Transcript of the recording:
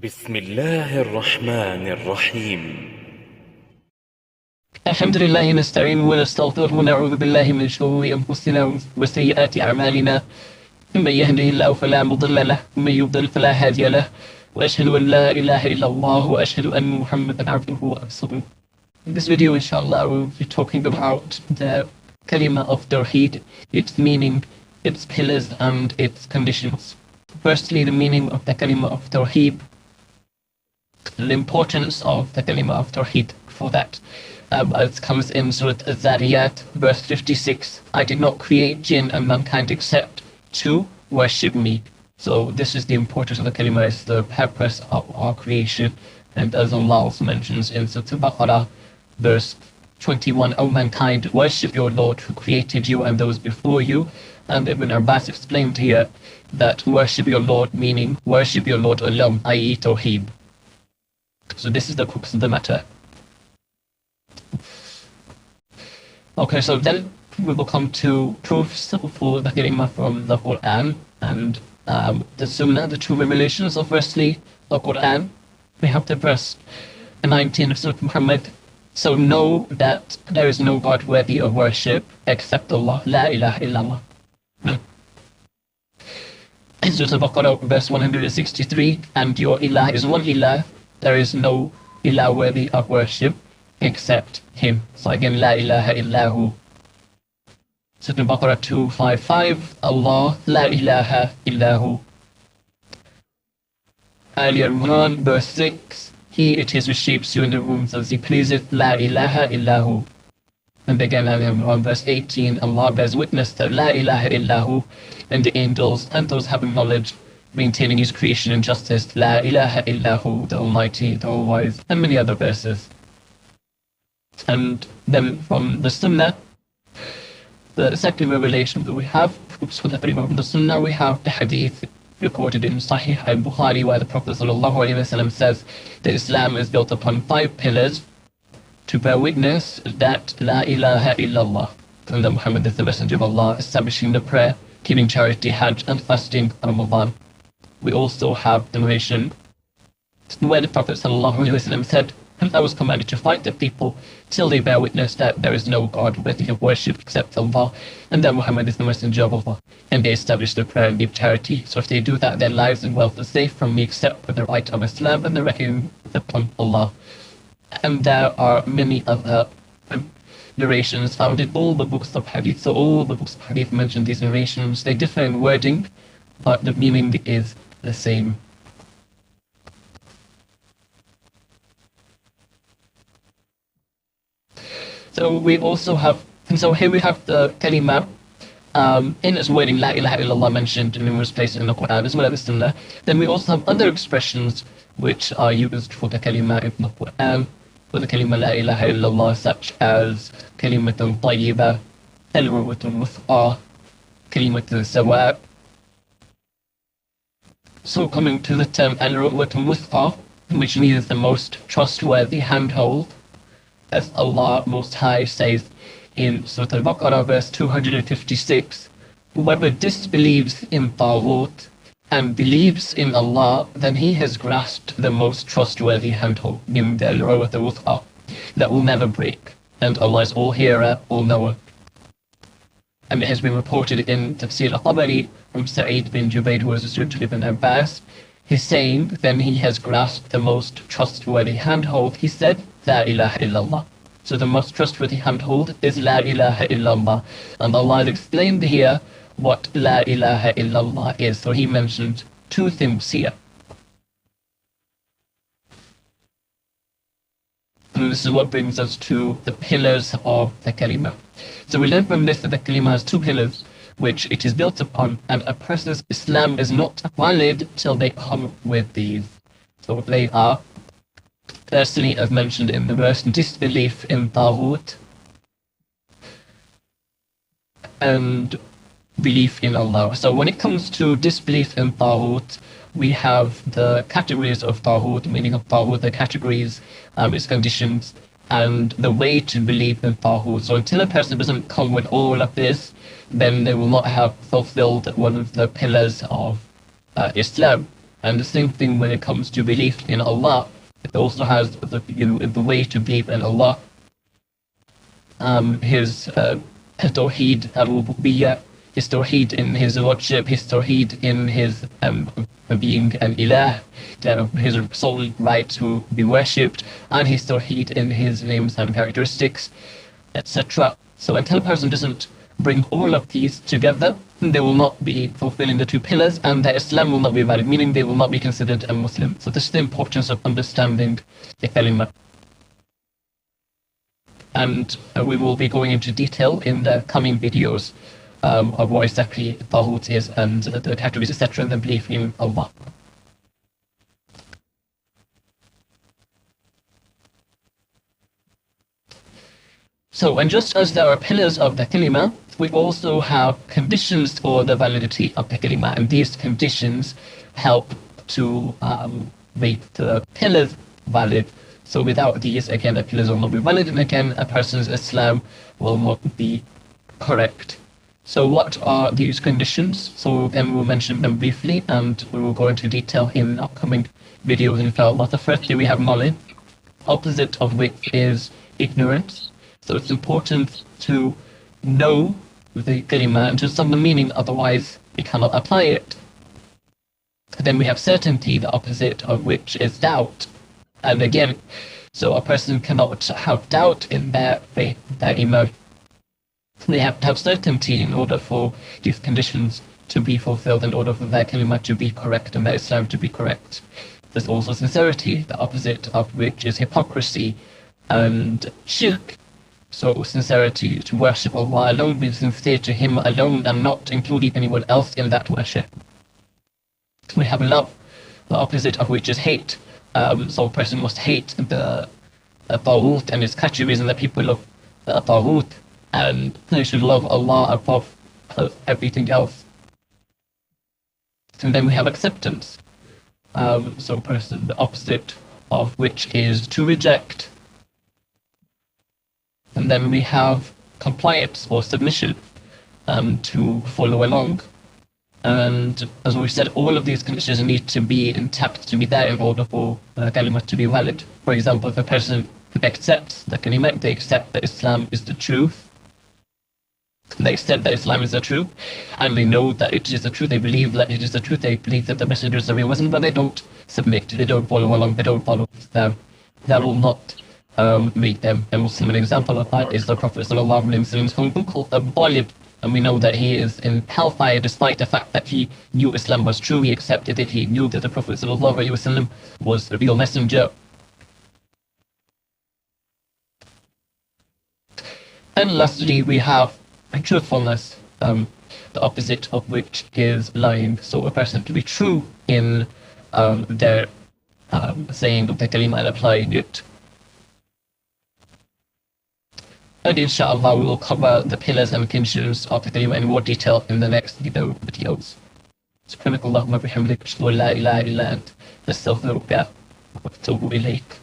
بسم الله الرحمن الرحيم. الحمد لله نستعين ونستغفر ونعوذ بالله من شرور أنفسنا وسيئات أعمالنا، من يهده الله فلا مضل له ومن يضلل فلا هادي له، وأشهد أن لا إله إلا الله وأشهد أن محمدا عبده ورسوله. In this video, inshallah, I will be talking about the Kalimah of Tawheed, its meaning, its pillars and its conditions. Firstly, the meaning of the Kalimah of Tawheed, the importance of the Kalimah of Tawheed. For that, it comes in Surah Az-Zariyat, verse 56. I did not create jinn and mankind except to worship me. So this is the importance of the Kalimah, it's the purpose of our creation. And as Allah also mentions in Surah Al-Baqarah, verse 21, O mankind, worship your Lord who created you and those before you. And Ibn Abbas explained here that worship your Lord meaning worship your Lord alone, i.e. Tawheed. So this is the crux of the matter. Okay, so then we will come to proofs for the Kalimah from the Quran and the Sunnah, the two revelations of firstly the Quran. We have the verse 19 of Surah Muhammad. So know that there is no God worthy of worship except Allah, La ilaha illallah. In Surah Al-Baqarah, verse 163, and your Ilah is one Ilah, there is no Ilah worthy of worship except Him. So again, La ilaha illahu. Surah Al-Baqarah 255, Allah, La ilaha illahu. Ali Imran, verse 6, He it is who shapes you in the wombs as He pleaseth, La ilaha illahu. And again, Ali Imran, verse 18, Allah bears witness that La ilaha illahu, and the angels and those having knowledge, maintaining His creation and justice, La ilaha illahu, the Almighty, the All-Wise, and many other verses. And then from the Sunnah, the second revelation that we have, for the from the Sunnah, we have the hadith recorded in Sahih al-Bukhari, where the Prophet ﷺ says that Islam is built upon 5 pillars to bear witness that La ilaha illallah, and that Muhammad is the Messenger of Allah, establishing the prayer, keeping charity, Hajj, and fasting Ramadan. We also have the narration where the Prophet ﷺ said, and I was commanded to fight the people till they bear witness that there is no God worthy of worship except Allah, and that Muhammad is the Messenger of Allah, and they establish the prayer and give charity. So if they do that, their lives and wealth are safe from me except for the right of Islam and the reckoning upon Allah. And there are many other narrations found in all the books of Hadith. So all the books of Hadith mention these narrations. They differ in wording, but the meaning is the same. So we also have, and so here we have the Kalimah in its wording, La ilaha illallah, mentioned in numerous places in the Quran as well as the Sunnah. Then we also have other expressions which are used for the Kalimah in the Quran, for the Kalimah La ilaha illallah, such as Kalimatun Tayyibah, Al-Urwatun Wuthqa, Kalimatun Sawa. So coming to the term Al-Urwatun Wuthqa, which means the most trustworthy handhold, as Allah Most High says in Surah Al-Baqarah, verse 256, whoever disbelieves in Taghut and believes in Allah, then he has grasped the most trustworthy handhold, in the Al-Urwat al-Wuthqa, that will never break. And Allah is all-hearer, all-knower. And it has been reported in Tafsir al-Tabari from Sa'id bin Jubayr, who was a student of Ibn Abbas, he's saying, then he has grasped the most trustworthy handhold. He said, La ilaha illallah. So the most trustworthy handhold is La ilaha illallah. And Allah has explained here what La ilaha illallah is. So He mentioned 2 things here. And this is what brings us to the pillars of the Kalimah. So we learn from this that the Kalimah has 2 pillars, which it is built upon, and a person's Islam is not valid till they come with these. So they are, firstly, as mentioned in the verse, disbelief in Taghut and belief in Allah. So when it comes to disbelief in Taghut, we have the categories of Taghut, meaning of Taghut, the categories, its conditions, and the way to believe in Taghut. So until a person doesn't come with all of this, then they will not have fulfilled one of the pillars of Islam. And the same thing when it comes to belief in Allah. It also has the way to believe in Allah, his Tawheed al-Rububiyyah, his Tawheed in his lordship, his Tawheed in his being an Ilah, his sole right to be worshipped, and his Tawheed in his names and characteristics, etc. So until a person doesn't bring all of these together, they will not be fulfilling the two pillars, and their Islam will not be valid, meaning they will not be considered a Muslim. So this is the importance of understanding the Kalimah. And we will be going into detail in the coming videos of what exactly Taghut is and the categories, etc., and the belief in Allah. So, and just as there are pillars of the Kalimah, we also have conditions for the validity of the Kalimah, and these conditions help to make the pillars valid. So without these, again, the pillars will not be valid, and again, a person's Islam will not be correct. So what are these conditions? So then we'll mention them briefly, and we will go into detail in upcoming videos, inshallah. The first thing we have knowledge, opposite of which is ignorance. So it's important to know the Kalimah and to understand the meaning, otherwise we cannot apply it. Then we have certainty, the opposite of which is doubt. And again, so a person cannot have doubt in their faith, their iman. They have to have certainty in order for these conditions to be fulfilled, in order for their Kalimah to be correct and their Islam to be correct. There's also sincerity, the opposite of which is hypocrisy and shirk. So sincerity, to worship Allah alone, be sincere to Him alone and not including anyone else in that worship. We have love, the opposite of which is hate. So a person must hate the Taghut and its categories and the people of the Taghut, and they should love Allah above everything else. And then we have acceptance. So a person, the opposite of which is to reject. And then we have compliance or submission, to follow along. And as we said, all of these conditions need to be intact, to be there in order for Kalimah to be valid. For example, if a person accepts the Kalimah, they accept that Islam is the truth. They accept that Islam is the truth, and they know that it is the truth. They believe that it is the truth. They believe that the messenger is the real messenger, but they don't submit. They don't follow along. They don't follow Islam. That will not make them a Muslim. An example of that is the Prophet sallallahu alaihi wasallam's husband called Abu Talib. And we know that he is in hellfire despite the fact that he knew Islam was true. He accepted it. He knew that the Prophet ﷺ was the real messenger. And lastly, we have truthfulness, the opposite of which is lying. So a person to be true in their saying of the Kalimah and applying it. And inshallah, we will cover the pillars and conditions of the Kalimah in more detail in the next videos. سبحانك اللهم وبحمدك أشهد أن لا إله إلا أنت أستغفرك وأتوب إليك.